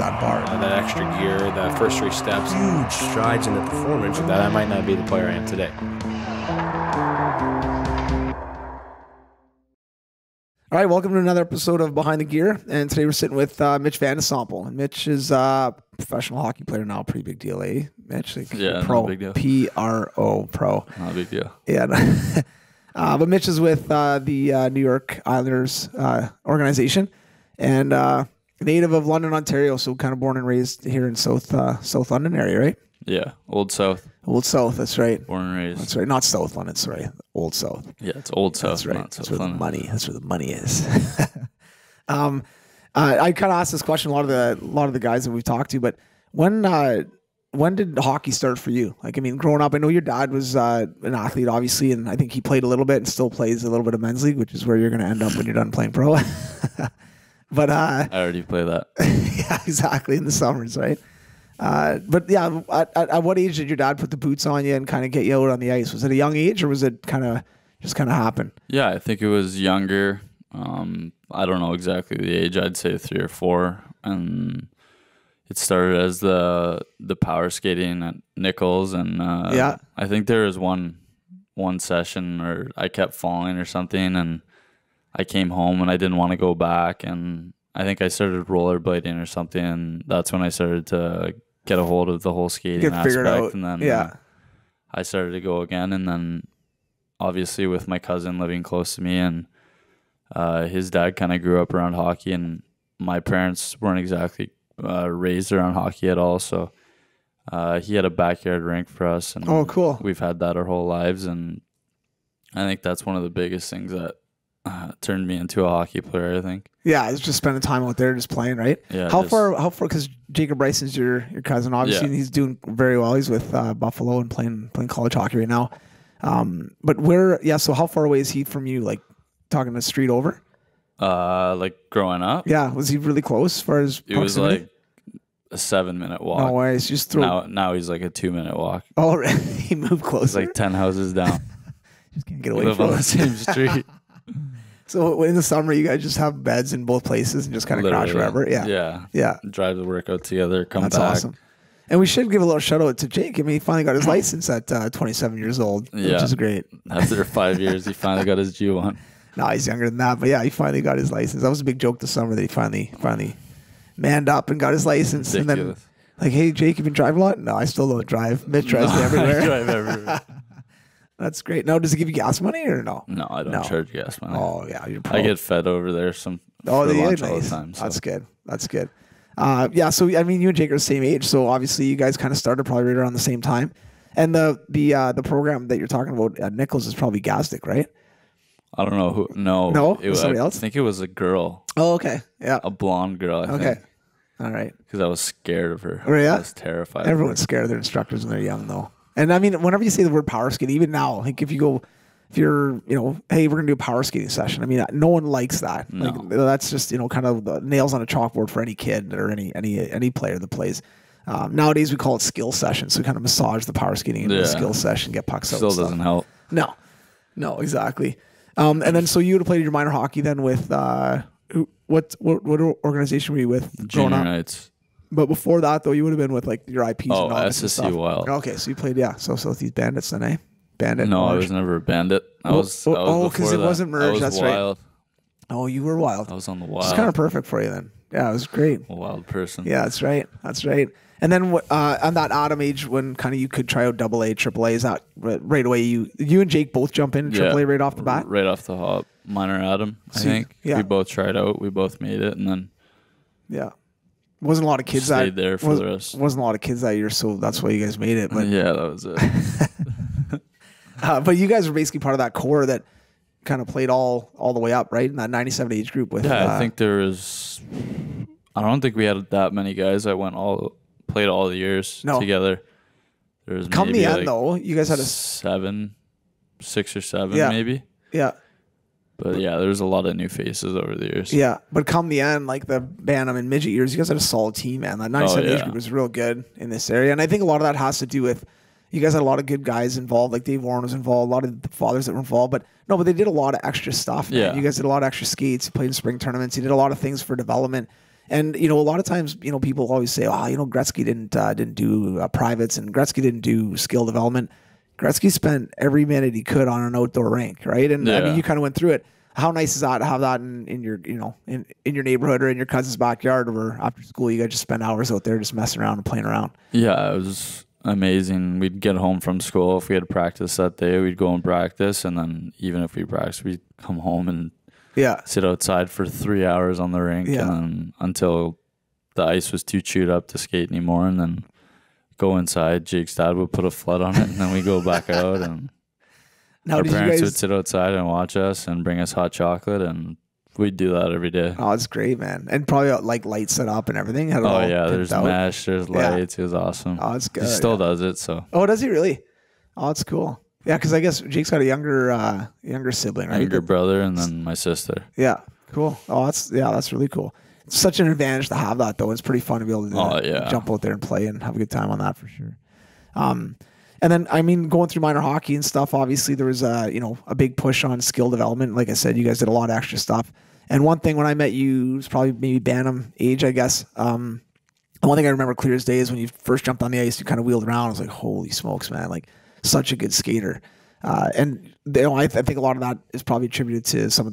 that bar. That extra gear, that first 3 steps. Huge strides in the performance. That I might not be the player I am today. All right, welcome to another episode of Behind the Gear. And today we're sitting with MITCH VANDE SOMPEL. And Mitch is a professional hockey player now, pretty big deal, eh? Mitch, like pro, not a big deal. P-R-O, pro. Not a big deal. Yeah. But Mitch is with the New York Islanders organization and native of London, Ontario. So kind of born and raised here in South London area, right? Yeah, Old South. Old South, that's right. Born and raised. That's right. Not South London, sorry. Old South. Yeah, it's Old South. That's right. Not That's South where the London. money. That's where the money is. I kind of asked this question a lot of the guys that we've talked to, but when did hockey start for you? Like, I mean, growing up, I know your dad was an athlete, obviously, and I think he played a little bit and still plays a little bit of men's league, which is where you're going to end up when you're done playing pro. But I already play that. yeah, exactly, in the summers, right? But yeah, at what age did your dad put the boots on you and kind of get you out on the ice? Was it a young age, or was it just kind of happen? Yeah, I think it was younger. I don't know exactly the age. I'd say 3 or 4, and it started as the power skating at Nichols, and Yeah. I think there was one session where I kept falling or something, and I came home and I didn't want to go back, and I think I started rollerblading or something, and that's when I started to get a hold of the whole skating aspect, and then I started to go again, and then obviously with my cousin living close to me, and his dad kind of grew up around hockey, and my parents weren't exactly raised around hockey at all, so he had a backyard rink for us, and Oh, cool. we've had that our whole lives, and I think that's one of the biggest things that turned me into a hockey player, I think. Yeah, it's just spending time out there, just playing, right? Yeah. How far? Because Jacob Bryson's your cousin, obviously, Yeah. and he's doing very well. He's with Buffalo and playing college hockey right now. But where? Yeah. So how far away is he from you? Like talking the street over? Like growing up, Yeah. Was he really close as far as it was proximity? like a 7-minute walk. No worries. Just throw. Now he's like a 2-minute walk. Oh, he moved It's closer. like 10 houses down. Just can't get We away live from on the it. same street. So in the summer, you guys just have beds in both places and just kind of crash Literally. wherever. Yeah. Yeah. Yeah. Drive the workout together, come That's back. awesome. And we should give a little shout out to Jake. I mean, he finally got his license at 27 years old, which Yeah. is great. After 5 years, he finally got his G1. No, he's younger than that, but yeah, he finally got his license. That was a big joke this summer that he finally manned up and got his license. Ridiculous. And then, like, hey, Jake, you been driving a lot? No, I still don't drive. Mitch drives me everywhere. I drive everywhere. That's great. Now, does he give you gas money or no? No, I don't charge gas money. Oh, yeah, you're pro. I get fed over there for yeah, lunch all nice. the time. So. That's good. That's good. Yeah, so I mean, you and Jake are the same age, so obviously you guys kind of started probably right around the same time. And the program that you're talking about at Nichols is probably Gazdic, right? I don't know who. No, No? it was Somebody else? I think it was a girl, Oh, okay. Yeah. a blonde girl. I Okay. think, All right. because I was scared of her. Oh, yeah? I was terrified. Everyone's scared of their instructors when they're young, though. And I mean, whenever you say the word power skating, even now, like if you're, hey, we're gonna do a power skating session. I mean, no one likes that. No. Like that's just kind of the nails on a chalkboard for any kid or any player that plays. Nowadays, we call it skill session. So we kind of massage the power skating into a skill session, get pucks out. Still and stuff. doesn't help. No, exactly. And then so you would have played your minor hockey then with what organization were you with growing Junior up? nights. But before that, though, you would have been with like your IPs. Oh, and all this and SSC stuff. Wild. Okay, so you played So Southeast Bandits then, eh? Bandit. No, I Orange. was never a bandit. I was because before it that. wasn't I merged. was That's wild. right. Oh, you were wild. I was on the It's wild. kind of perfect for you then. Yeah, it was great. A wild person. Yeah, that's right. That's right. And then on that Adam age when kind of you could try out AA, AAA, is that right away you and Jake both jump in AAA right off the bat? Right off the hop. Minor Adam, I think. Yeah. We both tried out. We both made it, and then Yeah. Wasn't a lot of kids stayed there for the rest. Wasn't a lot of kids that year, so that's why you guys made it. But yeah, that was it. but you guys were basically part of that core that kind of played all the way up, right? In that 97 age group with Yeah, I think there was. I don't think we had that many guys that played all the years together. There was come maybe the end like though, you guys had 6 or 7 maybe. Yeah. But yeah, there was a lot of new faces over the years. Yeah, but come the end, like the Bantam and midget years, you guys had a solid team, man. That 97 age yeah. group was real good in this area. And I think a lot of that has to do with you guys had a lot of good guys involved. Like Dave Warren was involved, a lot of the fathers that were involved. But they did a lot of extra stuff, man. Yeah. You guys did a lot of extra skates. You played in spring tournaments. You did a lot of things for development. And a lot of times, people always say, "Oh, Gretzky didn't do privates, and Gretzky didn't do skill development." Gretzky spent every minute he could on an outdoor rink, right? And I mean, you kind of went through it. How nice is that to have that in your in your neighborhood or in your cousin's backyard, where after school you guys just spend hours out there just messing around and playing around? Yeah, it was amazing. We'd get home from school. If we had practice that day, we'd go and practice, and then even if we practiced, we'd come home and sit outside for 3 hours on the rink, and then until the ice was too chewed up to skate anymore, and then go inside. Jake's dad would put a flood on it, and then we go back out, and our parents would sit outside and watch us and bring us hot chocolate, and we'd do that every day. Oh, it's great, man. And probably like lights set up and everything. There's mesh, there's lights. It was awesome. Oh, it's good. He still does it, so. Oh, does he really? Oh, it's cool. Yeah, because I guess Jake's got a younger sibling, right? Younger brother, and then my sister. Yeah, cool. Oh, that's really cool. It's such an advantage to have that, though. It's pretty fun to be able to jump out there and play and have a good time on that for sure. And then, I mean, going through minor hockey and stuff, obviously there was a big push on skill development. Like I said, you guys did a lot of extra stuff. And one thing when I met you, it was probably maybe Bantam age, I guess. One thing I remember clear as day is when you first jumped on the ice, you kind of wheeled around. I was like, holy smokes, man. Like, such a good skater. And I think a lot of that is probably attributed to some of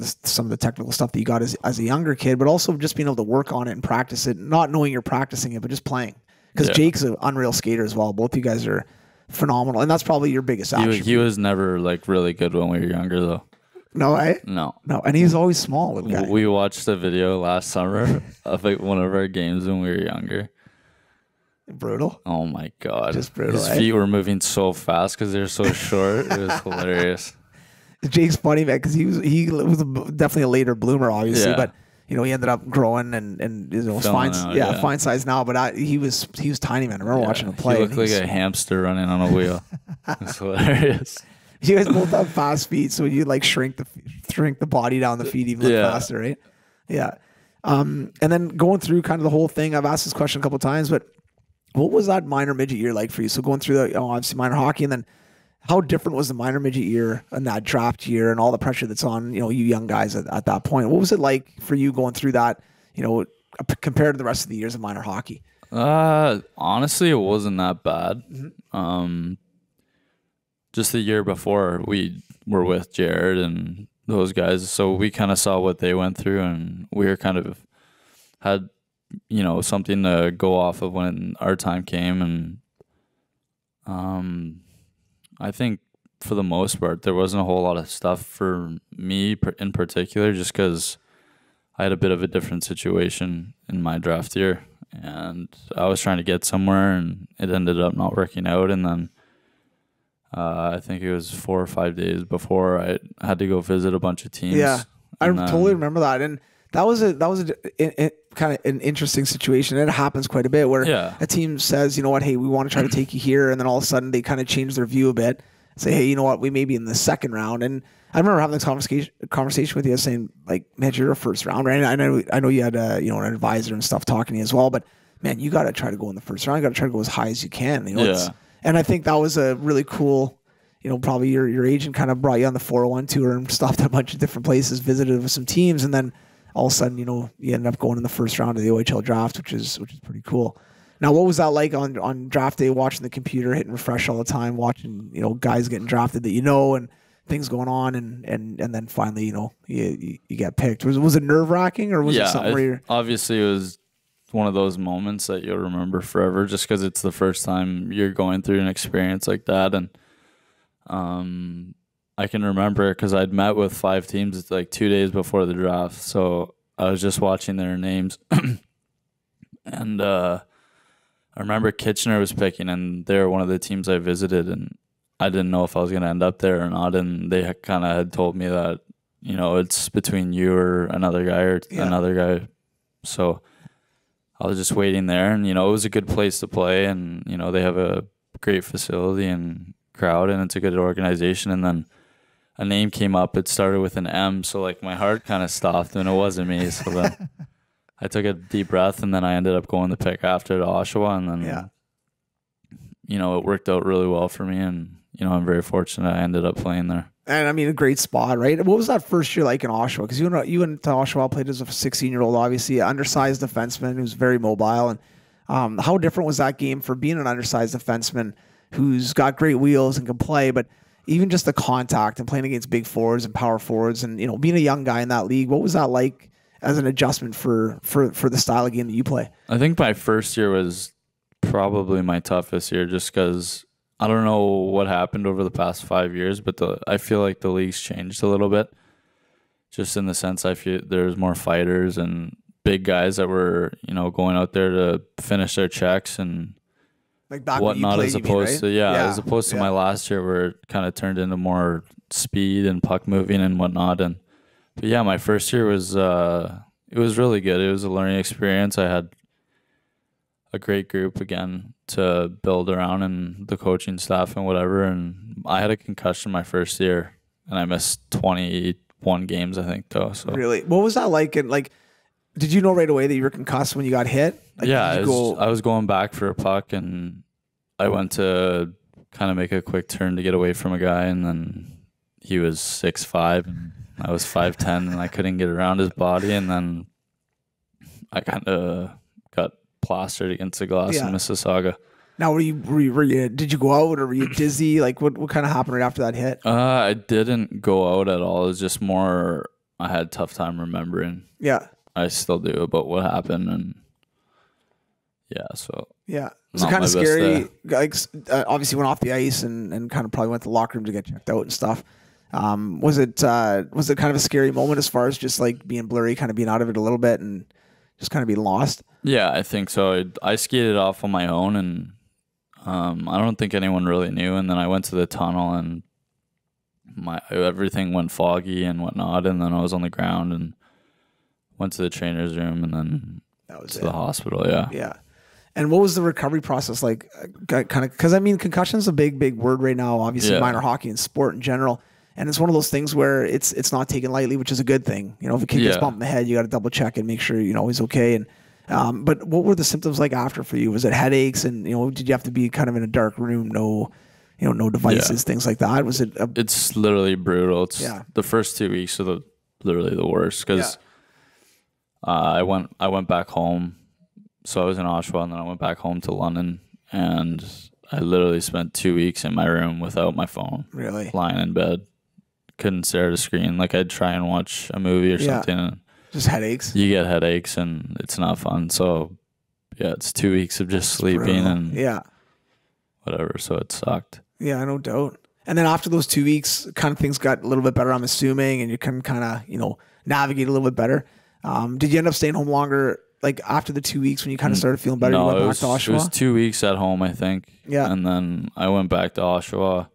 the technical stuff that you got as a younger kid, but also just being able to work on it and practice it, not knowing you're practicing it, but just playing. Because Jake's an unreal skater as well. Both you guys are phenomenal, and that's probably your biggest attribute. He was never like really good when we were younger, though. No, No, and he's always small, little guy. We watched a video last summer of like one of our games when we were younger. Brutal. Oh my god, just brutal. His feet were moving so fast because they're so short. It was hilarious. Jake's funny, man, because he was definitely a later bloomer, obviously, but he ended up growing and fine, fine size now. But he was tiny, man. I remember watching him play. He looked like a hamster running on a wheel. It's hilarious. You guys both have fast feet, so you like shrink the body down the feet even faster, right? Yeah. And then going through kind of the whole thing, I've asked this question a couple of times, but what was that minor midget year like for you? So going through the obviously minor hockey, and then how different was the minor midget year and that draft year and all the pressure that's on you young guys at that point? What was it like for you going through that? Compared to the rest of the years of minor hockey? Honestly, it wasn't that bad. Mm-hmm. Just the year before, we were with Jared and those guys, so we kind of saw what they went through, and we were kind of had something to go off of when our time came. And I think for the most part, there wasn't a whole lot of stuff for me in particular, just because I had a bit of a different situation in my draft year, and I was trying to get somewhere, and it ended up not working out. And then I think it was 4 or 5 days before I had to go visit a bunch of teams. Yeah, I totally remember that. And that was a kind of an interesting situation. And it happens quite a bit where a team says, you know what, hey, we want to try to take you here. And then all of a sudden they kind of change their view a bit. Say, hey, you know what, we may be in the second round. And I remember having this conversation with you saying, like, man, you're a first round, right? I know you had an advisor and stuff talking to you as well, but man, you got to try to go in the first round. You got to try to go as high as you can. And I think that was a really cool, probably your agent kind of brought you on the 401 tour and stopped at a bunch of different places, visited with some teams, and then all of a sudden, you ended up going in the first round of the OHL draft, which is pretty cool. Now, what was that like on draft day, watching the computer, hitting refresh all the time, watching, guys getting drafted that and things going on, and then finally, you get picked. Was it nerve-wracking, or was it something where you're... Obviously, it was one of those moments that you'll remember forever, just because it's the first time you're going through an experience like that. And I can remember because I'd met with 5 teams like 2 days before the draft, so I was just watching their names. And I remember Kitchener was picking, and they were one of the teams I visited, and I didn't know if I was going to end up there or not. And they kind of had told me that, it's between you or another guy another guy. So I was just waiting there, and, it was a good place to play, and, they have a great facility and crowd, and it's a good organization. And then a name came up. It started with an M, so like my heart kind of stopped, and it wasn't me. So then I took a deep breath, and then I ended up going the pick after to Oshawa, and then it worked out really well for me, and I'm very fortunate I ended up playing there. And I mean, a great spot, right? What was that first year like in Oshawa? Because you went to Oshawa, played as a 16-year-old, obviously, an undersized defenseman who's very mobile. And how different was that game for being an undersized defenseman who's got great wheels and can play, but even just the contact and playing against big forwards and power forwards and, being a young guy in that league, what was that like as an adjustment for the style of game that you play? I think my first year was probably my toughest year just because I don't know what happened over the past 5 years, but I feel like the league's changed a little bit. Just in the sense I feel there's more fighters and big guys that were, going out there to finish their checks and like back whatnot, when you as played, opposed you mean, right? to as opposed to my last year where it kind of turned into more speed and puck moving and whatnot. But yeah, my first year was it was really good. It was a learning experience. I had a great group again to build around and the coaching staff and whatever. And I had a concussion my first year and I missed 21 games, I think, though. So really, what was that like? And like, did you know right away that you were concussed when you got hit? Like, yeah, I was going back for a puck and I went to kind of make a quick turn to get away from a guy, and then he was 6'5", and I was 5'10", and I couldn't get around his body, and then I kind of got plastered against the glass in Mississauga. Now, did you go out or were you dizzy? Like, what kind of happened right after that hit? I didn't go out at all. It was just more I had a tough time remembering. Yeah. I still do about what happened, and so was it kind of scary? Like, obviously went off the ice and kind of probably went to the locker room to get checked out and stuff. Was it kind of a scary moment as far as just like being blurry, kind of being out of it a little bit and just kind of being lost? Yeah, I think so. I skated off on my own, and I don't think anyone really knew. And then I went to the tunnel, and everything went foggy and whatnot. And then I was on the ground and went to the trainer's room, and then the hospital. Yeah. And what was the recovery process like? Kind of, because I mean, concussion is a big word right now. Obviously, minor hockey and sport in general, and it's one of those things where it's not taken lightly, which is a good thing. If a kid gets bumped in the head, you got to double check and make sure he's okay. And but what were the symptoms like after for you? Was it headaches, and did you have to be kind of in a dark room, no devices, things like that? Was it? It's literally brutal. It's the first 2 weeks are literally the worst because I went back home. So I was in Oshawa, and then I went back home to London, and I literally spent 2 weeks in my room without my phone. Really? Lying in bed. Couldn't stare at a screen. Like, I'd try and watch a movie or something. And just headaches? You get headaches, and it's not fun. So, it's 2 weeks of just sleeping and whatever. So it sucked. Yeah, no doubt. And then after those 2 weeks, kind of things got a little bit better, I'm assuming, and you can kind of, navigate a little bit better. Did you end up staying home longer? Like after the 2 weeks when you kind of started feeling better, you went back to Oshawa? It was 2 weeks at home, I think. Yeah. And then I went back to Oshawa.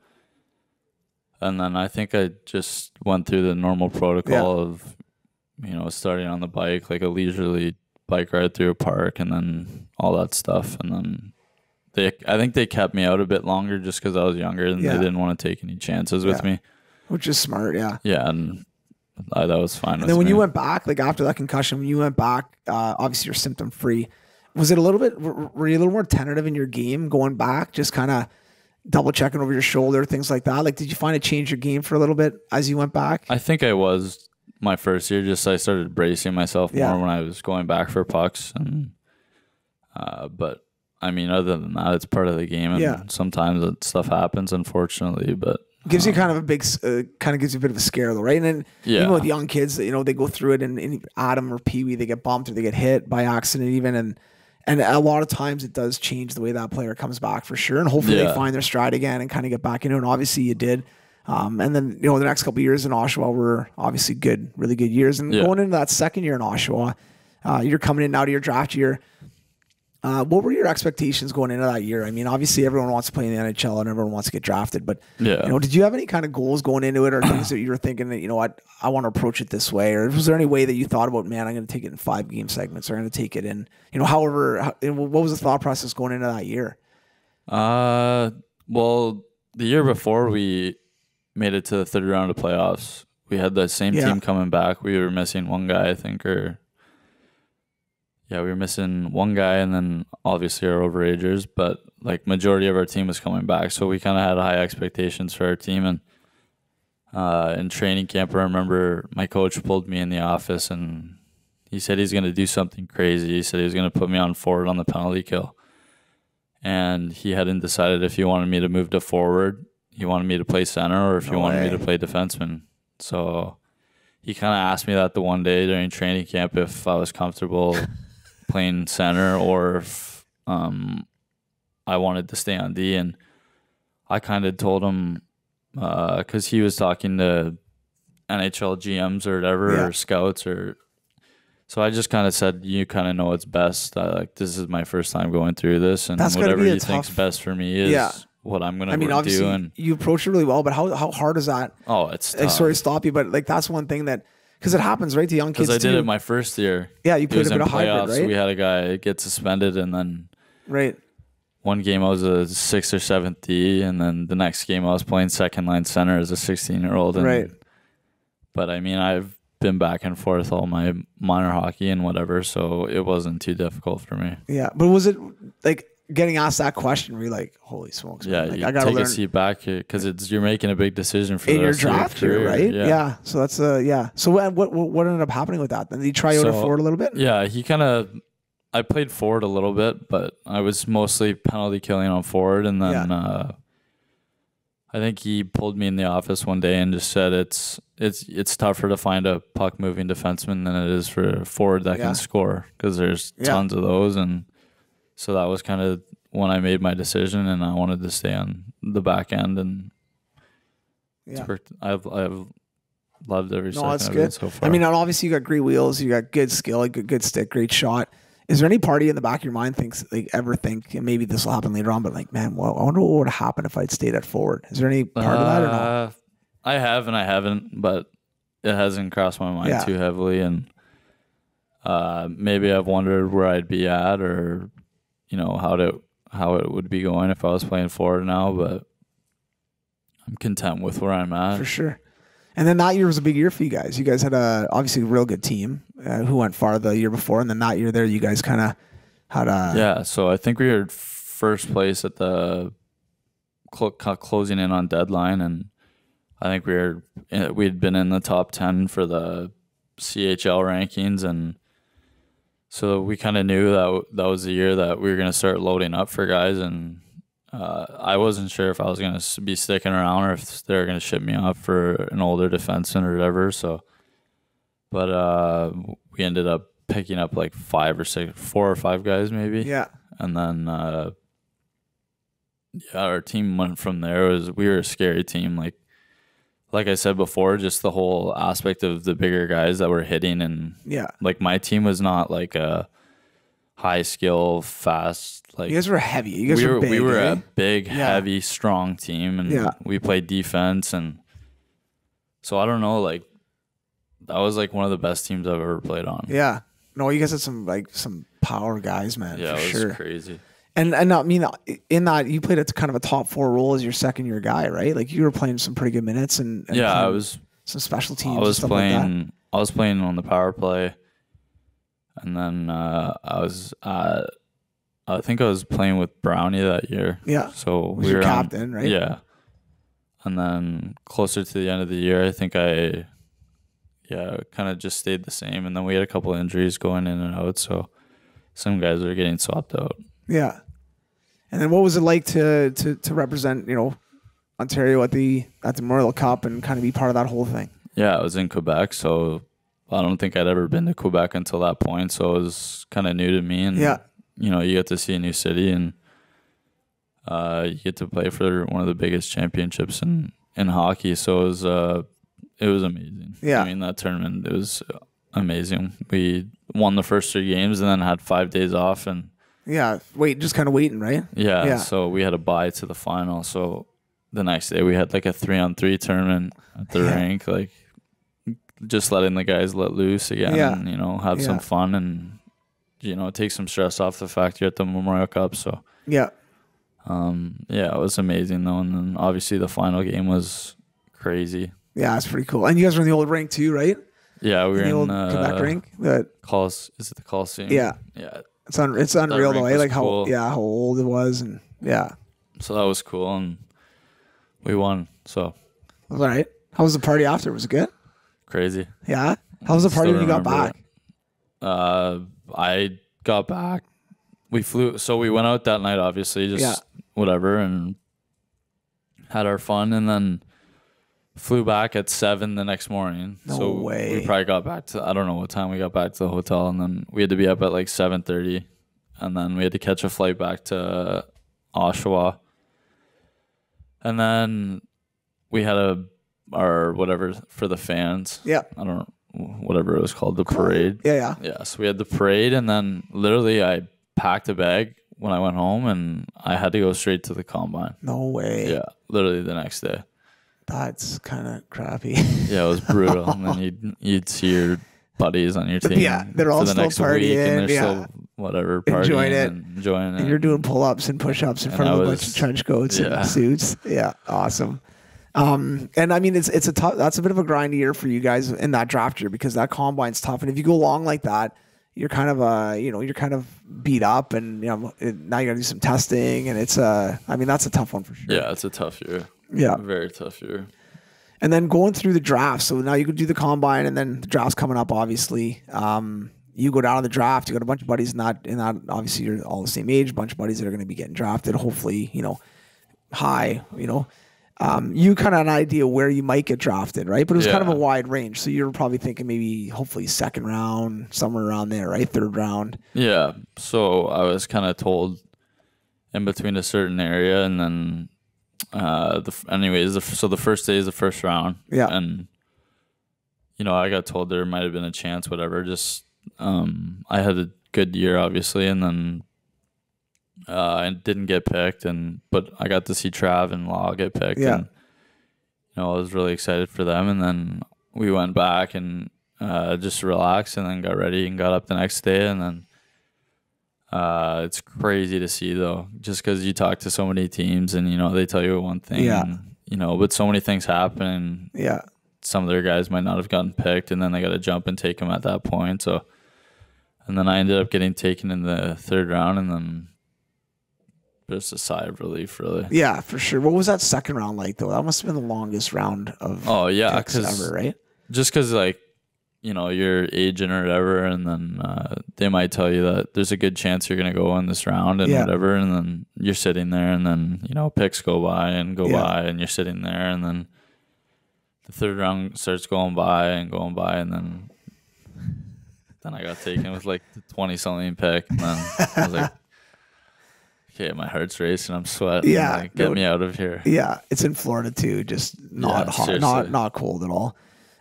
And then I think I just went through the normal protocol of, starting on the bike, like a leisurely bike ride through a park and then all that stuff. And then I think they kept me out a bit longer just because I was younger and they didn't want to take any chances with me. Which is smart, yeah. Yeah, and that was fine. And then when you went back, like after that concussion, when you went back, obviously you're symptom free. Was it a little bit? Were you a little more tentative in your game going back, just kind of double checking over your shoulder, things like that? Like, did you find it changed your game for a little bit as you went back? I think I was my first year. Just I started bracing myself more when I was going back for pucks, and but I mean, other than that, it's part of the game, and sometimes that stuff happens, unfortunately, but. Gives you kind of a big, gives you a bit of a scare though, right? And then even with young kids, they go through it, and Adam or Pee Wee, they get bumped or they get hit by accident even, and a lot of times it does change the way that player comes back for sure, and hopefully they find their stride again and kind of get back into it. And obviously you did, and then the next couple of years in Oshawa were obviously really good years, and going into that second year in Oshawa, you're coming in now to your draft year. What were your expectations going into that year? I mean, obviously everyone wants to play in the NHL and everyone wants to get drafted, but did you have any kind of goals going into it, or things that you were thinking that, I want to approach it this way? Or was there any way that you thought about, man, I'm going to take it in 5 game segments, or I'm going to take it in, what was the thought process going into that year? Well, the year before we made it to the third round of playoffs, we had the same team coming back. We were missing one guy, I think, we were missing one guy, and then obviously our overagers, but like majority of our team was coming back. So we kind of had high expectations for our team. And In training camp, I remember my coach pulled me in the office and he said he's going to do something crazy. He said he was going to put me on forward on the penalty kill. And he hadn't decided if he wanted me to move to forward, he wanted me to play center, or if he wanted me to play defenseman. So he kind of asked me that the one day during training camp if I was comfortable playing center or if I wanted to stay on D. And I kind of told him, because he was talking to NHL GMs or whatever, or scouts, or so I just kind of said, you kind of know what's best. Like, this is my first time going through this, and whatever you think's best for me is what I'm going to obviously do. And you approach it really well, but how hard is that? Oh, it's tough. Sorry to stop you, but like that's one thing that, because it happens, right, to young kids. Because I did it my first year. Yeah, you played a bit of hybrid, right? We had a guy get suspended, and then one game I was a 6th or 7th D, and then the next game I was playing second line center as a 16-year-old. Right. But I mean, I've been back and forth all my minor hockey and whatever, so it wasn't too difficult for me. Yeah, but was it like getting asked that question? Were you like, "Holy smokes!" Yeah, like, you I gotta take learn a seat back because you're making a big decision for in the your rest of your draft career, here, right? Yeah. So that's So what ended up happening with that? Then did you try out forward a little bit? Yeah, I played forward a little bit, but I was mostly penalty killing on forward, and then I think he pulled me in the office one day and just said it's tougher to find a puck moving defenseman than it is for a forward that can score, because there's tons of those. And so that was kind of when I made my decision, and I wanted to stay on the back end, and it's worked. I've loved every second of it so far. I mean, obviously you got great wheels, you got good skill, like good stick, great shot. Is there any party in the back of your mind ever think, and maybe this will happen later on, but like, man, well, I wonder what would have happened if I'd stayed at forward? Is there any part of that or not? I have and I haven't, but it hasn't crossed my mind too heavily. And maybe I've wondered where I'd be at, or how it would be going if I was playing forward now. But I'm content with where I'm at. For sure. And then that year was a big year for you guys. You guys had obviously a real good team who went far the year before, and then that year there, you guys kind of had a... Yeah, so I think we were first place at the closing in on deadline, and I think we'd been in the top 10 for the CHL rankings, and so we kind of knew that was the year that we were going to start loading up for guys, and I wasn't sure if I was going to be sticking around or if they were going to ship me off for an older defenseman or whatever. So, but we ended up picking up like 4 or 5 guys maybe. Yeah. And then, our team went from there. We were a scary team. Like I said before, just the whole aspect of the bigger guys that were hitting, and like my team was not like a high skill, fast. Like, you guys were heavy. You guys were big. We were a big, heavy, strong team, and we played defense, and so I don't know. Like, that was like one of the best teams I've ever played on. Yeah. No, you guys had some power guys, man. Yeah, for it was crazy. And I mean, in that you played a kind of a top 4 role as your second year guy, right? Like, you were playing some pretty good minutes, and I was some special teams. I was playing. Like that. I was playing on the power play, and then I think I was playing with Brownie that year. Yeah. So we were captain, right? Yeah. And then closer to the end of the year, I think I kind of just stayed the same. And then we had a couple of injuries going in and out, so some guys are getting swapped out. Yeah. And then what was it like to represent, Ontario at the Memorial Cup and kind of be part of that whole thing? Yeah, I was in Quebec, so I don't think I'd ever been to Quebec until that point, so it was kind of new to me. And you get to see a new city, and you get to play for one of the biggest championships in hockey. So it was amazing. Yeah. I mean, that tournament, it was amazing. We won the first 3 games and then had 5 days off, and just kind of waiting, right? Yeah. So we had a bye to the final. So the next day we had like a 3-on-3 tournament at the rink, like just letting the guys let loose again, and have some fun, and take some stress off the fact you're at the Memorial Cup. So it was amazing though. And then obviously the final game was crazy. Yeah, it's pretty cool. And you guys were in the old rink too, right? Yeah, we were in the old Quebec rink. Is it the Coliseum? Yeah. Yeah. It's unreal though, eh? Like cool. how old it was, and So that was cool, and we won. So all right. How was the party after? Was it good? Crazy. Yeah. How was the party when you got back? I got back. We flew. So we went out that night, obviously, just whatever, and had our fun, and then flew back at 7 the next morning. No way. We probably got back to, I don't know what time we got back to the hotel, and then we had to be up at like 7:30, and then we had to catch a flight back to Oshawa, and then we had our whatever for the fans. Yeah. I don't know, whatever it was called, the parade. Yeah. Yeah. So we had the parade, and then literally I packed a bag when I went home, and I had to go straight to the combine. No way. Yeah. Literally the next day. That's kind of crappy. Yeah, it was brutal. And then you'd see your buddies on your team. Yeah, they're all for the still next partying. week, and they're Yeah. still whatever partying Enjoying it. and enjoying it. And you're doing pull-ups and push-ups in front of a bunch of trench coats and suits. Yeah, awesome. And I mean, it's a tough. That's a bit of a grind year for you guys in that draft year, because that combine's tough. And if you go long like that, you're kind of you're kind of beat up, and now you got to do some testing, and it's I mean, that's a tough one for sure. Yeah, it's a tough year. Yeah, very tough year. And then going through the draft. So now you could do the combine, and then the draft's coming up, obviously. You go down to the draft. You got a bunch of buddies in that. Obviously, you're all the same age. A bunch of buddies that are going to be getting drafted. Hopefully, high. You kind of had an idea where you might get drafted, right? But it was kind of a wide range. So you're probably thinking maybe, hopefully, second round, somewhere around there, right? Third round. Yeah. So I was kind of told in between a certain area, and then. So the first day is the first round. Yeah. And, I got told there might have been a chance, whatever. Just, I had a good year, obviously. And then, I didn't get picked, but I got to see Trav and Law get picked. Yeah. And, I was really excited for them. And then we went back and, just relaxed, and then got ready and got up the next day. And then, it's crazy to see, though, just because you talk to so many teams, and they tell you one thing, and, but so many things happen, and some of their guys might not have gotten picked, and then they got to jump and take them at that point. So, and then I ended up getting taken in the third round, and then just a sigh of relief, really. Yeah, for sure. What was that second round like, though? That must have been the longest round of picks ever, right? Just because, like, your agent or whatever, and then they might tell you that there's a good chance you're going to go in this round and whatever, and then you're sitting there, and then, picks go by, and you're sitting there, and then the third round starts going by, and then I got taken with like the 20-something pick, and then I was like, okay, my heart's racing, I'm sweating. Yeah. Like, get me out of here. Yeah, it's in Florida too, just not hot, seriously. not cold at all.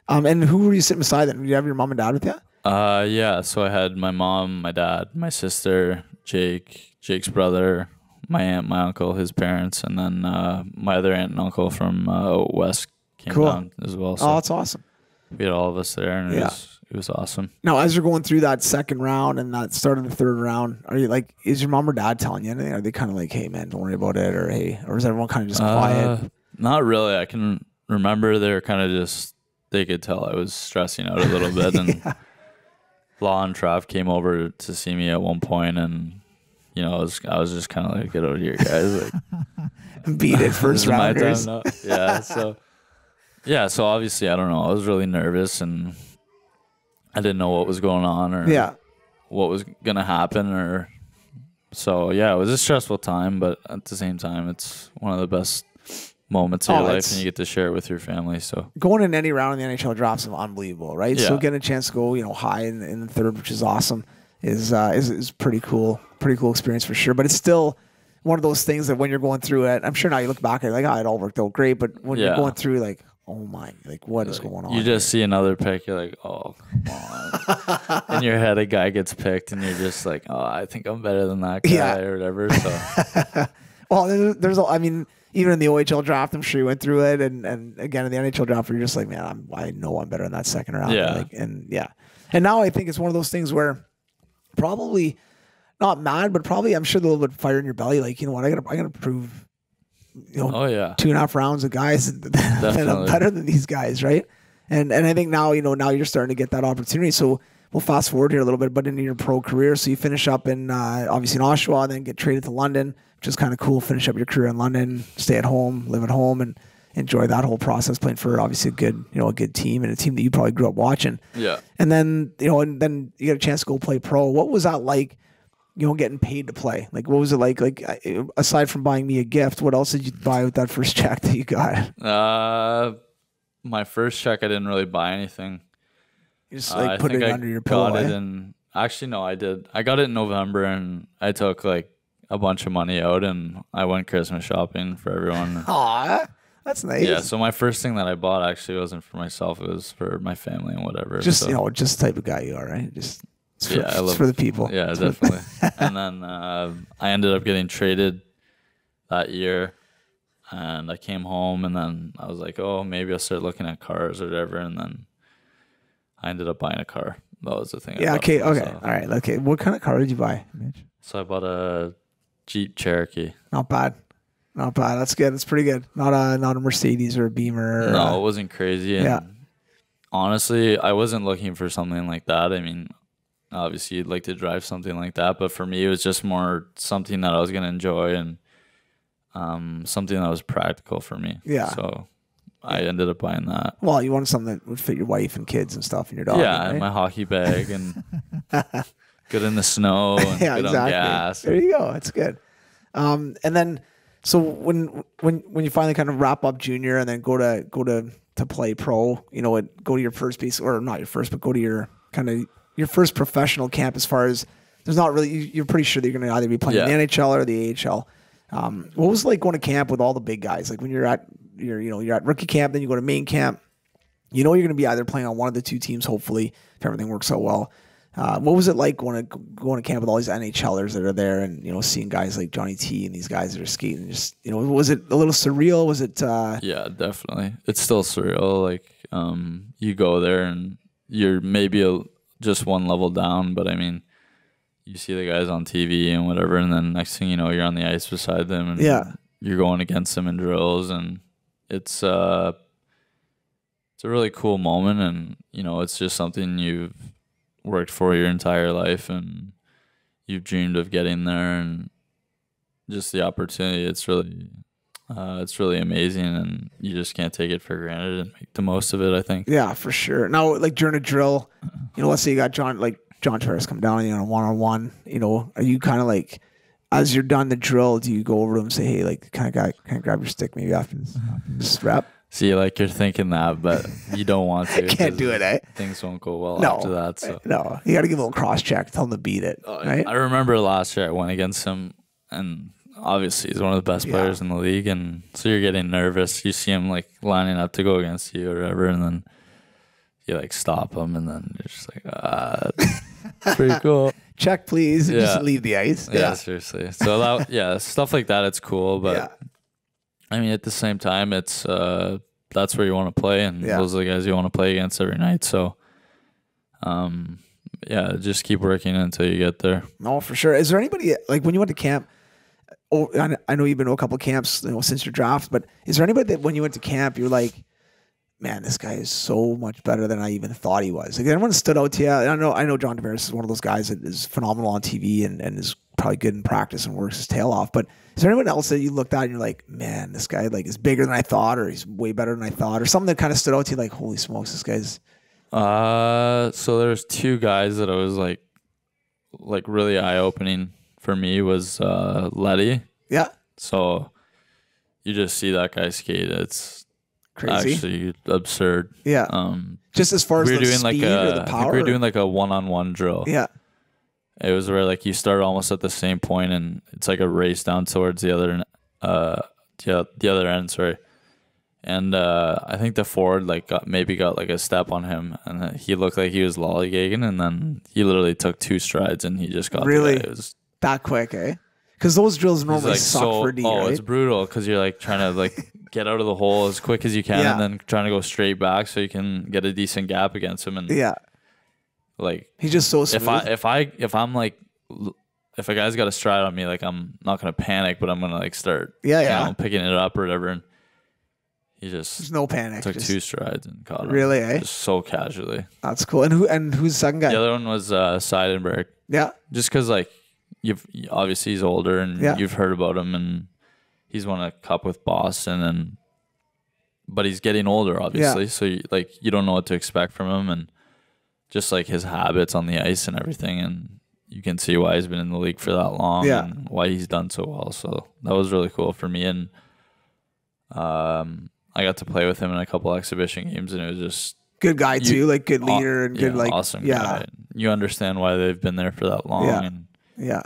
And who were you sitting beside then? Did you have your mom and dad with you? Yeah. So I had my mom, my dad, my sister, Jake's brother, my aunt, my uncle, his parents, and then my other aunt and uncle from West came down as well. So that's awesome. We had all of us there, and it was awesome. Now, as you're going through that second round and that start of the third round, are you like, is your mom or dad telling you anything? Are they kind of like, hey man, don't worry about it, or hey, or is everyone kind of just quiet? Not really. I can remember they were kind of just. They could tell I was stressing out a little bit, and Law and Trav came over to see me at one point, and I was just kind of like, get out of here, guys, like beat it first rounders. Yeah, so obviously I don't know. I was really nervous, and I didn't know what was going on or what was gonna happen, or so it was a stressful time, but at the same time, it's one of the best moments of your life, and you get to share it with your family. So going in any round in the NHL draft is unbelievable, right? Yeah. So getting a chance to go, high in the third, which is awesome, is pretty cool. Pretty cool experience for sure. But it's still one of those things that when you're going through it, I'm sure now you look back at it like, it all worked out great. But when you're going through, like, oh my, like what is going on? You just see another pick, you're like, oh, come on. In your head, a guy gets picked, and you're just like, oh, I think I'm better than that guy or whatever. So, well, even in the OHL draft, I'm sure you went through it, and again in the NHL draft, where you're just like, man, I know I'm better in that second round. Yeah. And now I think it's one of those things where probably not mad, but probably I'm sure a little bit of fire in your belly, like, you know what, I gotta prove, 2.5 rounds of guys that I'm better than these guys, right? And I think now now you're starting to get that opportunity. So we'll fast forward here a little bit, but into your pro career, so you finish up in obviously in Oshawa, and then get traded to London, which is kind of cool. Finish up your career in London, stay at home, live at home, and enjoy that whole process, playing for obviously a good team and a team that you probably grew up watching. Yeah. And then, and then you get a chance to go play pro. What was that like, getting paid to play? Like, what was it like? Like, aside from buying me a gift, what else did you buy with that first check that you got? My first check, I didn't really buy anything. You just like put it under your pillow. Got it actually, no, I did. I got it in November, and I took like a bunch of money out, and I went Christmas shopping for everyone. Aw, that's nice. Yeah, so my first thing that I bought actually wasn't for myself; it was for my family and whatever. Just just the type of guy you are, right? Just it's for the people. Yeah, definitely. And then I ended up getting traded that year, and I came home, and then I was like, oh, maybe I'll start looking at cars or whatever, and then I ended up buying a car. That was the thing. Yeah. Okay. All right. Okay. What kind of car did you buy, Mitch? So I bought a Jeep Cherokee. Not bad. That's good. That's pretty good. Not a Mercedes or a Beamer. No, it wasn't crazy. And honestly, I wasn't looking for something like that. I mean, obviously you'd like to drive something like that, but for me it was just more something that I was going to enjoy and something that was practical for me. Yeah. So I ended up buying that. Well, you wanted something that would fit your wife and kids and stuff and your dog. Yeah, right? and my hockey bag and good in the snow and good on gas. There you go. That's good. And then so when you finally kind of wrap up junior and then go to play pro, go to your first piece, or not your first, but go to your kind of your first professional camp, as far as there's not really, you're pretty sure that you're going to either be playing in the NHL or the AHL. What was it like going to camp with all the big guys? Like when you're at rookie camp, then you go to main camp, you're going to be either playing on one of the two teams, hopefully, if everything works out well. What was it like going to camp with all these NHLers that are there and, seeing guys like Johnny T and these guys that are skating? Just, was it a little surreal? Was it? Yeah, definitely. It's still surreal. Like, you go there and you're maybe just one level down, but I mean, you see the guys on TV and whatever, and then next thing you know, you're on the ice beside them and you're going against them in drills, and it's a really cool moment, and it's just something you've worked for your entire life and you've dreamed of getting there, and just the opportunity, it's really amazing, and you just can't take it for granted and make the most of it, I think. Yeah, for sure. Now, like during a drill, let's say you got John Torres come down, one-on-one, are you kind of like, as you're done the drill, do you go over to him and say, hey, like, can I grab your stick maybe after this rep? See, like, you're thinking that, but you don't want to. Can't do it, eh? Things won't go well after that. So. No, you got to give a little cross-check, tell him to beat it, right? I remember last year I went against him, and obviously he's one of the best players in the league, and so you're getting nervous. You see him, like, lining up to go against you or whatever, and then you, like, stop him, and then you're just like, pretty cool. Check, please. And just leave the ice. Yeah, seriously. So, stuff like that, it's cool, but I mean, at the same time, it's that's where you want to play, and those are the guys you want to play against every night. So, just keep working until you get there. No, for sure. Is there anybody, like, when you went to camp? Oh, I know you've been to a couple of camps, since your draft, but is there anybody that when you went to camp, you're like, man, this guy is so much better than I even thought he was? Like, anyone stood out to you? I know John Tavares is one of those guys that is phenomenal on TV and is probably good in practice and works his tail off. But is there anyone else that you looked at and you're like, man, this guy like is bigger than I thought, or he's way better than I thought, or something that kind of stood out to you like, holy smokes, this guy's... So there's two guys that I was like really eye-opening for me was Letty. Yeah. So you just see that guy skate. It's crazy. Actually absurd. Yeah. Just as far as the speed or the power? I think we were doing like a one-on-one drill. Yeah. It was where like you start almost at the same point, and it's like a race down towards the other end. Sorry. And I think the forward like got like a step on him, and he looked like he was lollygagging, and then he literally took 2 strides and he just got really it was that quick, eh? Because those drills normally like, suck for D. Oh, right? It's brutal because you're like trying to like get out of the hole as quick as you can, and then trying to go straight back so you can get a decent gap against him. And like he's just so smooth. If a guy's got a stride on me, like I'm not gonna panic, but I'm gonna like start picking it up or whatever. And he just there's no panic. Took 2 strides and caught him. Really, eh? Just so casually. That's cool. And who's the second guy? The other one was Seidenberg. Yeah. Just because like obviously he's older and you've heard about him, and he's won a cup with Boston, and but he's getting older, obviously. So you don't know what to expect from him, and just like his habits on the ice and everything, and you can see why he's been in the league for that long and why he's done so well. So that was really cool for me, and I got to play with him in a couple exhibition games, and it was just good guy too, like good leader and good like awesome guy. You understand why they've been there for that long and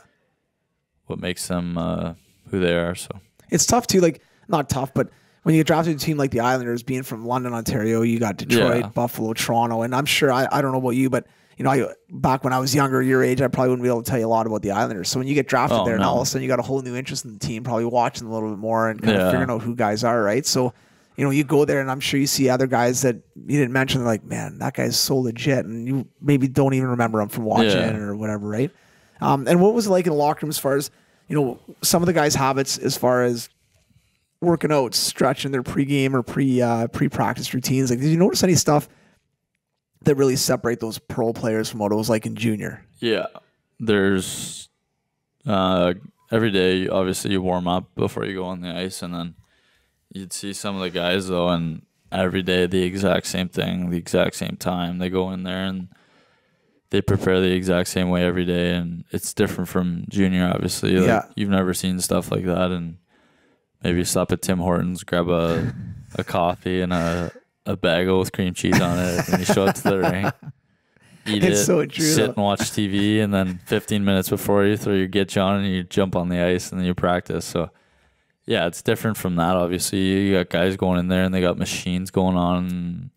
what makes them who they are. So it's tough too, like not tough, but when you get drafted to a team like the Islanders, being from London, Ontario, you got Detroit, Buffalo, Toronto, and I'm sure I don't know about you, but you know, back when I was younger, your age, I probably wouldn't be able to tell you a lot about the Islanders. So when you get drafted there, and all of a sudden you got a whole new interest in the team, probably watching a little bit more and kind of figuring out who guys are, right? So, you know, you go there and I'm sure you see other guys that you didn't mention, like, man, that guy's so legit, and you maybe don't even remember him from watching it or whatever, right? And what was it like in the locker room as far as, you know, some of the guys' habits as far as working out, stretching their pregame or pre-practice routines? Like, did you notice any stuff that really separate those pro players from what it was like in junior? Yeah. There's every day, obviously, you warm up before you go on the ice, and then you'd see some of the guys, though, and every day the exact same thing, the exact same time. They go in there and they prepare the exact same way every day, and it's different from junior, obviously. Like, you've never seen stuff like that, and maybe stop at Tim Hortons, grab a coffee and a bagel with cream cheese on it, and you show up to the rink, eat it, so true, sit and watch TV, and then 15 minutes before you throw your gitch on and you jump on the ice and then you practice. So, yeah, it's different from that, obviously. You got guys going in there and they got machines going on,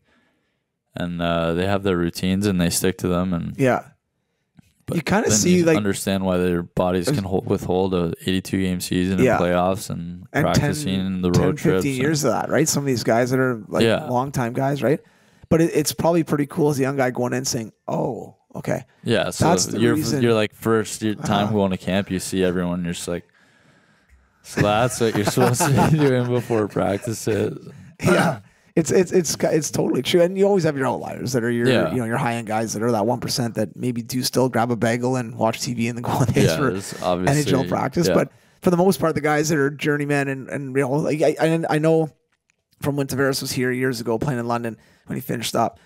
and they have their routines and they stick to them. And you kind of see, like, understand why their bodies can withhold a 82-game season in playoffs and practicing in the road 15 trips. years of that, right? Some of these guys that are like long-time guys, right? But it's probably pretty cool as a young guy going in saying, oh, okay. Yeah, so that's the reason. You're like first time going to camp, you see everyone, you're just like, so that's what you're supposed to be doing before practices. Yeah. It's totally true, and you always have your outliers that are your you know, your high end guys that are that 1% that maybe do still grab a bagel and watch TV and then go on the ice for NHL practice. But for the most part, the guys that are journeymen and you know, like I know from when Tavares was here years ago playing in London when he finished up,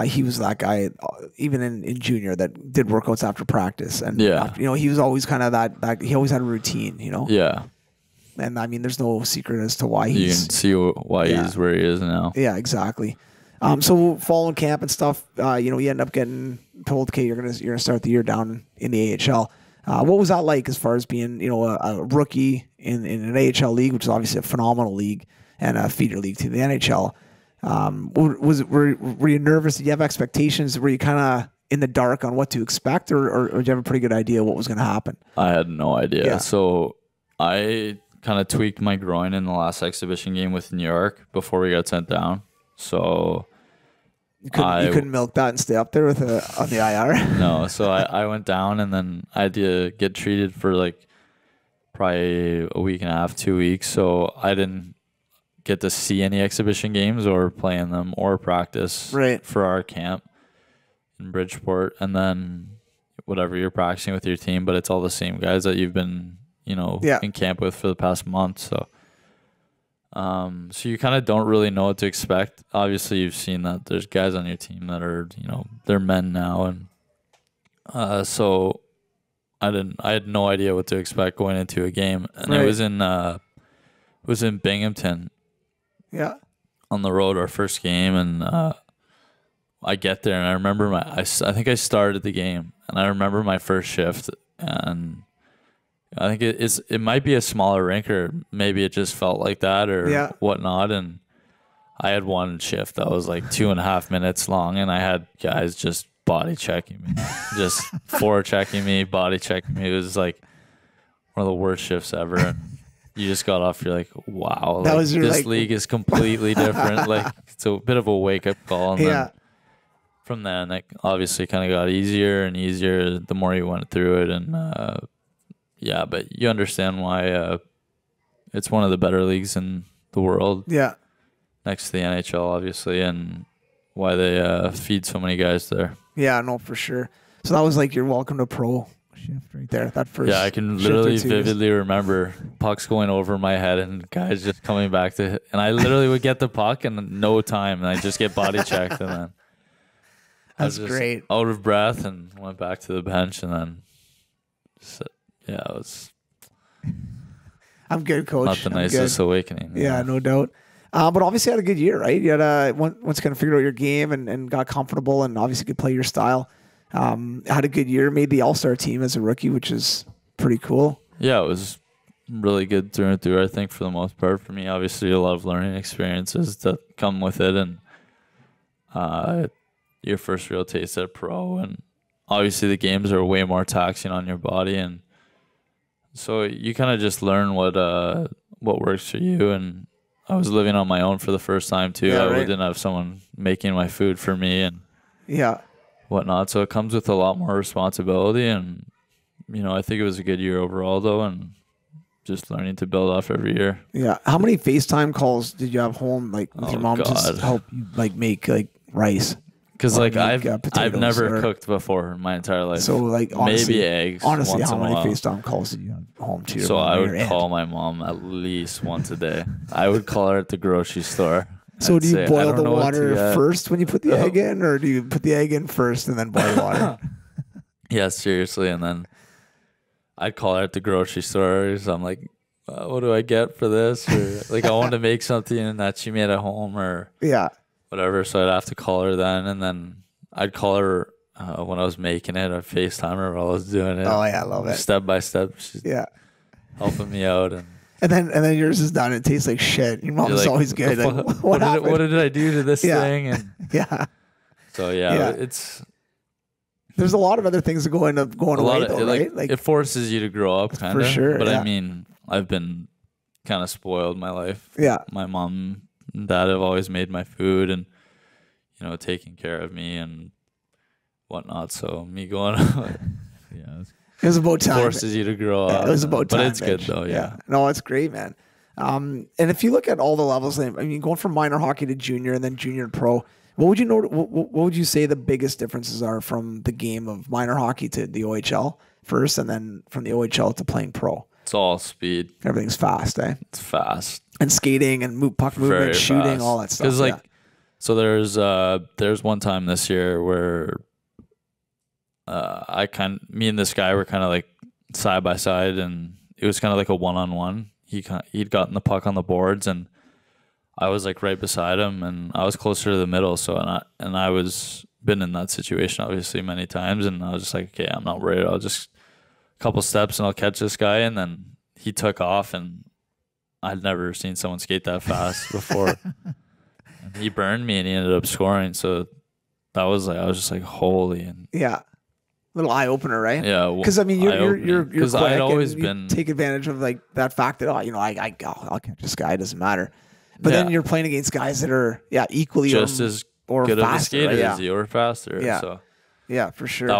he was that guy even in junior that did workouts after practice, and you know, he was always kind of that he always had a routine, you know. And I mean, there's no secret as to why you can see why he's where he is now. Yeah, exactly. So following camp and stuff, you know, you end up getting told, okay, you're gonna start the year down in the AHL. What was that like as far as being, you know, a rookie in an AHL league, which is obviously a phenomenal league and a feeder league to the NHL? Were you nervous? Did you have expectations? Were you kind of in the dark on what to expect, or did you have a pretty good idea what was going to happen? I had no idea. So I kind of tweaked my groin in the last exhibition game with New York before we got sent down. So you couldn't milk that and stay up there with on the IR. No, so I went down, and then I had to get treated for like probably a week and a half, 2 weeks. So I didn't get to see any exhibition games or play in them or practice for our camp in Bridgeport. And then whatever, you're practicing with your team, but it's all the same guys that you've been, you know, in camp with for the past month. So, so you kind of don't really know what to expect. Obviously, you've seen that there's guys on your team that are, you know, they're men now, and so I had no idea what to expect going into a game, and it was in Binghamton, on the road, our first game, and I get there, and I remember I think I started the game, and I remember my first shift, and I think it might be a smaller rink, or maybe it just felt like that or whatnot. And I had one shift that was like 2.5 minutes long, and I had guys just body checking me, just forechecking me, body checking me. It was like one of the worst shifts ever. And you just got off, you're like, wow, like, this league is completely different. Like, it's a bit of a wake up call. And then from then, it obviously kind of got easier and easier the more you went through it. And but you understand why it's one of the better leagues in the world. Next to the NHL, obviously, and why they feed so many guys there. Yeah, no, for sure. So that was like your welcome to pro shift right there. That first. Yeah, I can shift or literally two. vividly remember pucks going over my head and guys just coming back to hit. And I literally would get the puck in no time, and I just get body checked, and then I was That's just great. out of breath and went back to the bench, and then yeah, it was I'm good, coach. not the I'm nicest good. awakening. Yeah, no doubt. But obviously had a good year, right? You had once kind of figured out your game and got comfortable and obviously could play your style. Had a good year, made the All-Star team as a rookie, which is pretty cool. Yeah, it was really good through and through, I think, for the most part for me. Obviously, a lot of learning experiences that come with it, and your first real taste at pro, and obviously the games are way more taxing on your body, and so you kind of just learn what works for you. And I was living on my own for the first time too. Yeah, I right. didn't have someone making my food for me and Yeah. whatnot, so it comes with a lot more responsibility. And I think it was a good year overall though, and just learning to build off every year. Yeah. How many FaceTime calls did you have home, like with your mom, God. just help you like make like rice? Because Or like make, I've potatoes never or- cooked before in my entire life. So like honestly, maybe eggs. Honestly, once how in a many while. FaceTime calls did you have home to your So mom I or would your aunt? call my mom at least once a day. I would call her at the grocery store. So I'd do you say, "I boil don't the know what to water get." first when you put the egg in, or do you put the egg in first and then boil the water? Yeah, seriously. And then I'd call her at the grocery store. So I'm like, what do I get for this? Or like I wanted to make something that she made at home or Yeah. whatever. So I'd have to call her then. And then I'd call her when I was making it. I'd FaceTime her while I was doing it. Oh yeah, I love it. Step by step. She's Yeah. helping me out. And then yours is done. It tastes like shit. Your mom's You're like, always good. "The Like, fu- what happened? what did I do to this Yeah. thing?" And Yeah. so Yeah. it's There's a lot of other things that go into going a lot away of though, right? like it forces you to grow up kind of. sure, But yeah. I mean, I've been kind of spoiled my life. Yeah. My mom and dad have always made my food and taking care of me and whatnot. So me going It was about time. forces you to grow Yeah, up. it was about time. But it's good Mitch. though, yeah. No, it's great, man. And if you look at all the levels, I mean, going from minor hockey to junior and then junior to pro, what would you know? What would you say the biggest differences are from the game of minor hockey to the OHL first, and then from the OHL to playing pro? It's all speed. Everything's fast, eh? It's fast. And skating and puck movement, Very shooting, fast. all that stuff. Because Yeah. so there's one time this year where me and this guy were kind of like side by side, and it was kind of like a one-on-one. He'd gotten the puck on the boards, and I was like right beside him, and I was closer to the middle. So I was been in that situation obviously many times, and I was just like, okay, I'm not worried. I'll just a couple steps and I'll catch this guy. And then he took off, and I'd never seen someone skate that fast before. And he burned me, and he ended up scoring. So that was like I was just like, holy. And Yeah. Little eye opener, right? yeah, Because I mean, you're because quick I'd always and you been take advantage of like that fact that I'll catch this guy. It doesn't matter. But then Yeah. you're playing against guys that are equally just as or good of a faster, skater right? as you or faster. Yeah. So Yeah, for sure.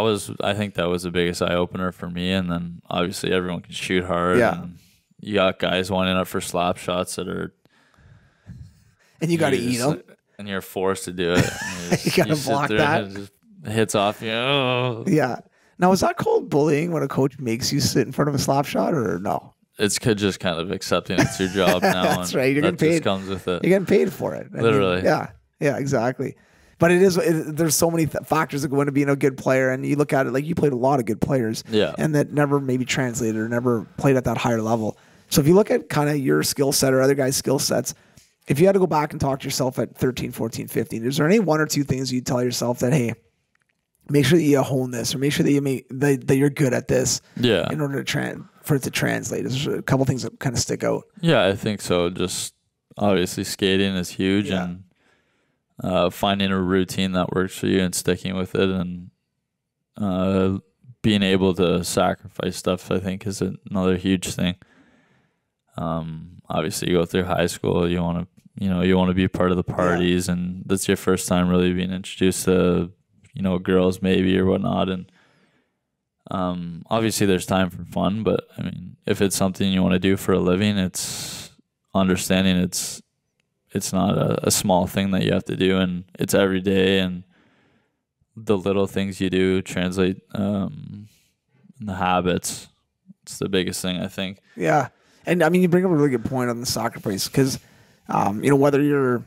I think that was the biggest eye opener for me. And then obviously everyone can shoot hard. Yeah. And you got guys winding up for slap shots that are and you got to eat just- them. and you're forced to do it. And You gotta sit block there that. and it just hits off you. Oh. Yeah. Now, is that called bullying when a coach makes you sit in front of a slap shot, or no? It's just kind of accepting it's your job now. That's and right. You're that getting just paid. comes with it. You're getting paid for it. I mean, Literally. yeah, exactly. But there's so many factors that go into being a good player, and you look at it like you played a lot of good players, Yeah. and that never maybe translated or never played at that higher level. So if you look at kind of your skill set or other guys' skill sets, if you had to go back and talk to yourself at 13, 14, 15, is there any one or two things you'd tell yourself that, hey, make sure that you hone this, or make sure that that you're good at this, Yeah. in order to for it to translate? Is there a couple things that kind of stick out? Yeah, I think so. Just obviously skating is huge, Yeah. and finding a routine that works for you and sticking with it, and being able to sacrifice stuff, I think, is another huge thing. Obviously, you go through high school, you want to be part of the parties, and that's your first time really being introduced to girls maybe or whatnot, and obviously there's time for fun, but I mean, if it's something you want to do for a living, it's understanding it's not a small thing that you have to do, and it's every day, and the little things you do translate and the habits. It's the biggest thing, I think. Yeah. And I mean, you bring up a really good point on the sacrifice because, whether you're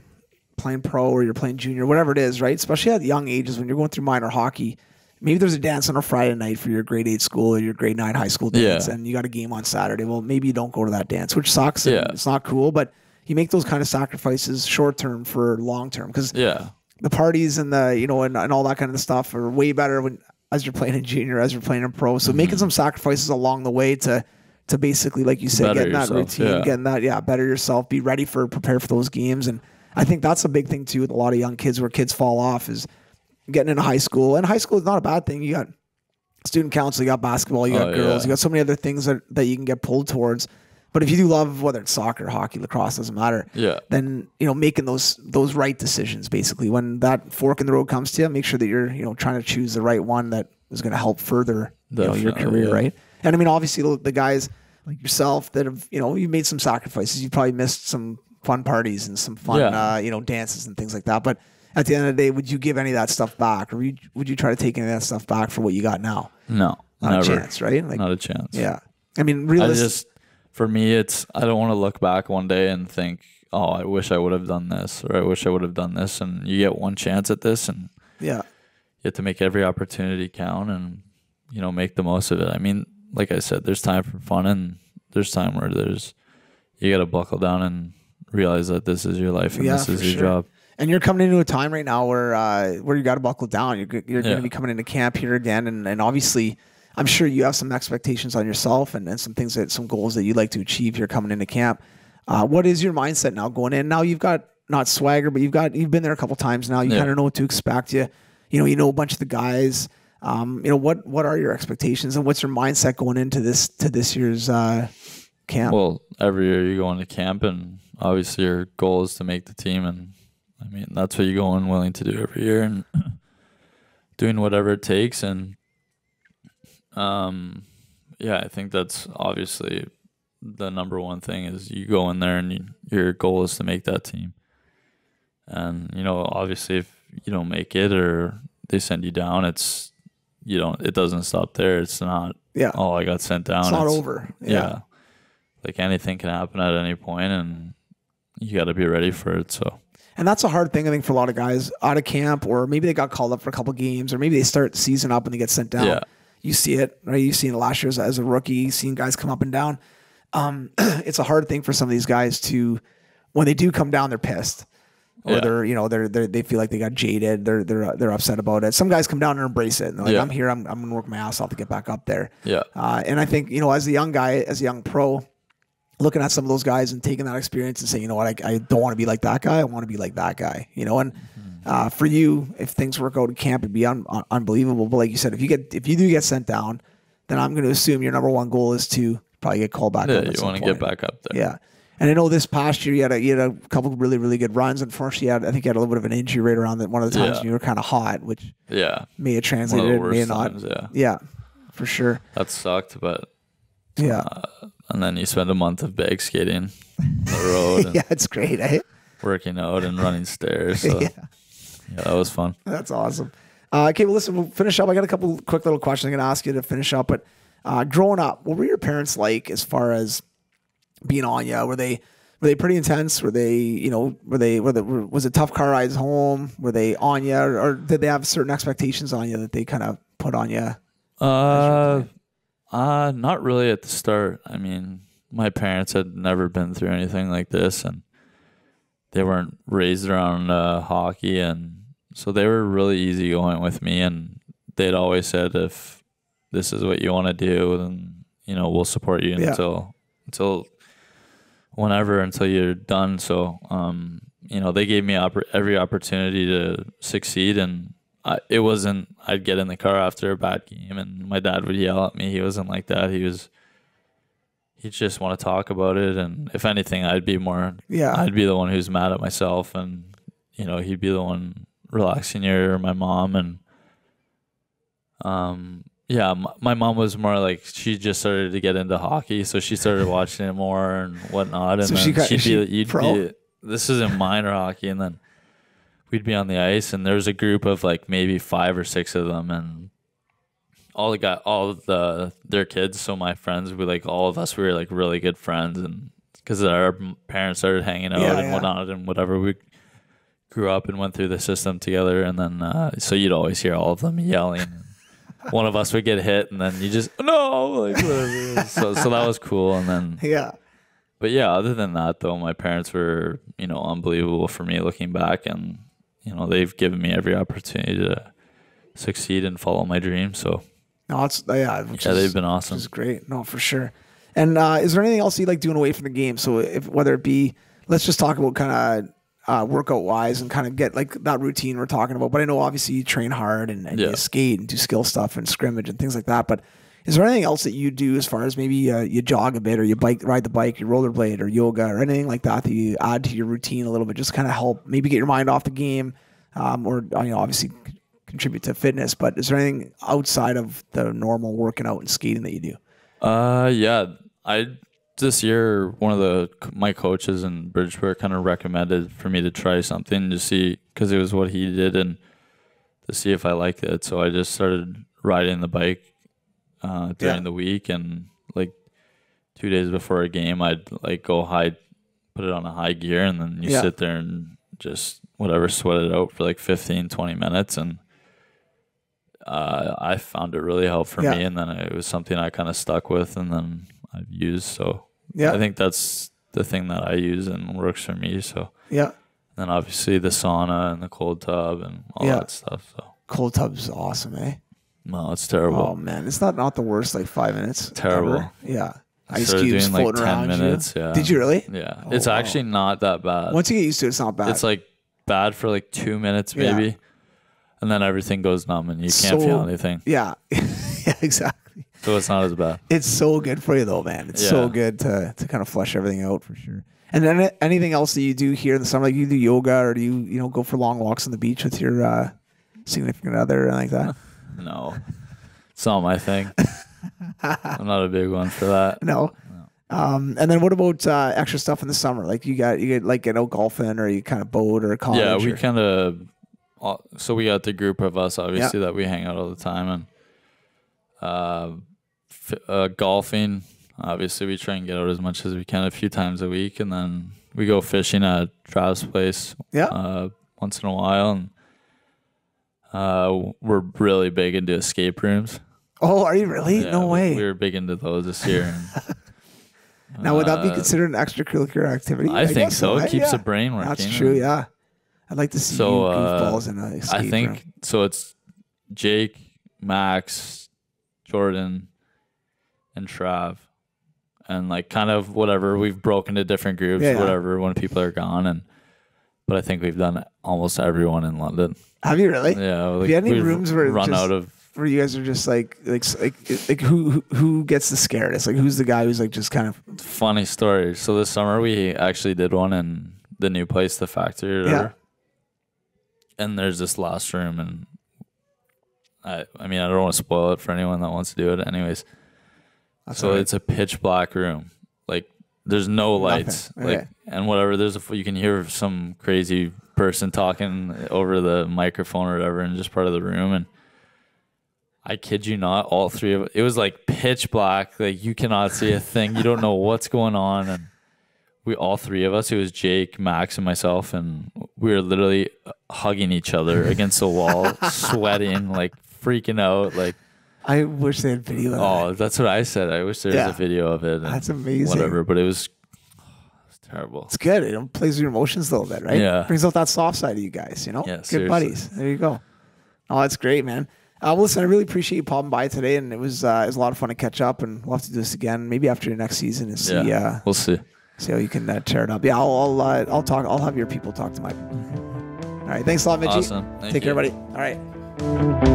playing pro or you're playing junior, whatever it is, right? Especially at young ages when you're going through minor hockey, maybe there's a dance on a Friday night for your grade 8 school or your grade 9 high school dance, and you got a game on Saturday. Well, maybe you don't go to that dance, which sucks. And it's not cool, but you make those kind of sacrifices short term for long term because the parties and the and all that kind of stuff are way better as you're playing in junior, as you're playing in pro. So making some sacrifices along the way to basically, like you said, better getting yourself, that routine, getting that, better yourself, be ready prepare for those games. And I think that's a big thing too with a lot of young kids where kids fall off is getting into high school. And high school is not a bad thing. You got student council, you got basketball, you got girls, you got so many other things that you can get pulled towards. But if you do love, whether it's soccer, hockey, lacrosse, doesn't matter. Then making those right decisions basically. When that fork in the road comes to you, make sure that you're trying to choose the right one that is going to help further your career, right? And I mean, obviously, the guys like yourself that have you made some sacrifices. You probably missed some fun parties and some fun dances and things like that. But at the end of the day, would you give any of that stuff back, or would you try to take any of that stuff back for what you got now? No, not never. a chance, right? Like, not a chance. Yeah, I mean, for me, I don't want to look back one day and think, oh, I wish I would have done this, or I wish I would have done this. And you get one chance at this, and you have to make every opportunity count and make the most of it. I mean, like I said, there's time for fun, and there's time where you got to buckle down and realize that this is your life and this is your job. And you're coming into a time right now where you got to buckle down. You're going to be coming into camp here again, and obviously, I'm sure you have some expectations on yourself and some goals that you'd like to achieve here coming into camp. What is your mindset now going in? Now you've got not swagger, but you've been there a couple times now. You kind of know what to expect. You know a bunch of the guys. What are your expectations and what's your mindset going into this year's camp? Well, every year you go into camp, and obviously your goal is to make the team, and I mean that's what you go in willing to do every year, and doing whatever it takes. And I think that's obviously the number one thing is you go in there and your goal is to make that team. And obviously if you don't make it or they send you down, it doesn't stop there. It's not oh, I got sent down. It's not over. Yeah. Like anything can happen at any point, and you got to be ready for it. So, and that's a hard thing, I think, for a lot of guys out of camp, or maybe they got called up for a couple games, or maybe they start the season up and they get sent down. Yeah. You see it, right? You've seen it last year as a rookie, seeing guys come up and down. It's a hard thing for some of these guys to, when they do come down, they're pissed. Or they feel like they got jaded. They're upset about it. Some guys come down and embrace it. And they're like, I'm here. I'm gonna work my ass off to get back up there. Yeah. And I think as a young guy, as a young pro, looking at some of those guys and taking that experience and saying, you know what, I don't want to be like that guy. I want to be like that guy. And for you, if things work out in camp, it'd be unbelievable. But like you said, if you do get sent down, then I'm going to assume your number one goal is to probably get called back up. Yeah, you want to get back up there. Yeah. And I know this past year you had a couple of really, really good runs. Unfortunately, I think you had a little bit of an injury right around one of the times when you were kind of hot, which may have translated, may have not. Times, yeah, for sure. That sucked, but yeah. And then you spend a month of bag skating on the road. Yeah, it's great, eh? Working out and running stairs. So, yeah, that was fun. That's awesome. Okay, well, listen, we'll finish up. I got a couple quick little questions I'm going to ask you to finish up. But growing up, what were your parents like as far as being on you? Were they pretty intense? Were they, was it tough car rides home? Were they on you, or did they have certain expectations on you that they kind of put on you? Not really at the start. I mean, my parents had never been through anything like this, and they weren't raised around hockey, and so they were really easygoing with me, and they'd always said, if this is what you want to do, then we'll support you until whenever, until you're done. So they gave me every opportunity to succeed, and it wasn't I'd get in the car after a bad game and my dad would yell at me. He wasn't like that. He'd just want to talk about it, and if anything, I'd be the one who's mad at myself, and he'd be the one relaxing near my mom. And my mom was more like, she just started to get into hockey, so she started watching it more and whatnot. And so then this is in minor hockey, and then we'd be on the ice, and there was a group of like maybe 5 or 6 of them, and all their kids. So my friends, all of us, we were like really good friends, and because our parents started hanging out and whatnot and whatever, we grew up and went through the system together. And then so you'd always hear all of them yelling. One of us would get hit, and then you just whatever. So that was cool. And then but yeah, other than that though, my parents were unbelievable for me looking back, and they've given me every opportunity to succeed and follow my dreams. So they've been awesome. Which is great. No, for sure. And is there anything else you like doing away from the game? So whether it be, let's just talk about kind of workout wise and kind of get like that routine we're talking about. But I know obviously you train hard and you skate and do skill stuff and scrimmage and things like that. But is there anything else that you do as far as maybe you jog a bit, or you ride the bike, you rollerblade, or yoga, or anything like that you add to your routine a little bit, just kind of help maybe get your mind off the game, or obviously contribute to fitness? But is there anything outside of the normal working out and skating that you do? This year, one of my coaches in Bridgeport kind of recommended for me to try something to see, because it was what he did, and to see if I liked it. So I just started riding the bike during the week, and like 2 days before a game, I'd like go high, put it on a high gear, and then you sit there and just sweat it out for like 15, 20 minutes. And I found it really helped for me, and then it was something I kind of stuck with, and then I've used. So I think that's the thing that I use and works for me. So then obviously the sauna and the cold tub and all that stuff. So cold tub's awesome, eh? No, it's terrible. Oh man, it's not the worst. Like 5 minutes. Terrible. Ever. Yeah. I started doing like 10 minutes. Yeah. Did you really? Yeah. It's actually not that bad. Once you get used to it, it's not bad. It's like bad for like 2 minutes maybe. And then everything goes numb and you can't feel anything. Yeah. Yeah, exactly. So it's not as bad. It's so good for you though, man. It's so good to kind of flush everything out for sure. And then anything else that you do here in the summer, like you do yoga, or do you go for long walks on the beach with your significant other or like that? No. It's not my thing. I'm not a big one for that. No. And then what about extra stuff in the summer? Like you get like get out golfing, or you kind of boat or college? Yeah, we kind of. So we got the group of us obviously that we hang out all the time, and golfing. Obviously, we try and get out as much as we can a few times a week, and then we go fishing at Trav's place once in a while. And we're really big into escape rooms. Oh, are you really? Yeah, no way. We were big into those this year. And, now, would that be considered an extracurricular activity? I think so. It keeps the brain working. That's true, yeah. I'd like to see you goofballs in an escape I think room. so. It's Jake, Max, Jordan, and Trav. And like kind of whatever, we've broken to different groups, whatever, when people are gone. But I think we've done almost everyone in London. Have you really? Yeah. Like, have you had any rooms where where you guys are just like who gets the scaredest? Like who's the guy who's like just kind of funny story. So this summer we actually did one in the new place, the factory or whatever. And there's this last room, and I mean I don't want to spoil it for anyone that wants to do it anyways. So it's a pitch black room. Like there's no lights. Okay. Like and whatever. You can hear some crazy person talking over the microphone or whatever in just part of the room. And I kid you not, all three of it was like pitch black. Like you cannot see a thing. You don't know what's going on. And all three of us, it was Jake, Max, and myself, and we were literally hugging each other against the wall, sweating, like freaking out. Like I wish they had video of that. Oh, that's what I said. I wish there was a video of it. That's amazing. Whatever, but it was terrible. It's good. It plays with your emotions a little bit, right? Yeah. Brings out that soft side of you guys, you know? Yeah, good seriously. buddies. There you go. Oh, that's great, man. Well, listen, I really appreciate you popping by today, and it was a lot of fun to catch up, and we'll have to do this again maybe after your next season and see. We'll see. See how you can tear it up. Yeah, I'll talk. I'll have your people talk to my people. All right. Thanks a lot, Mitchie. Awesome. Take care, buddy. All right.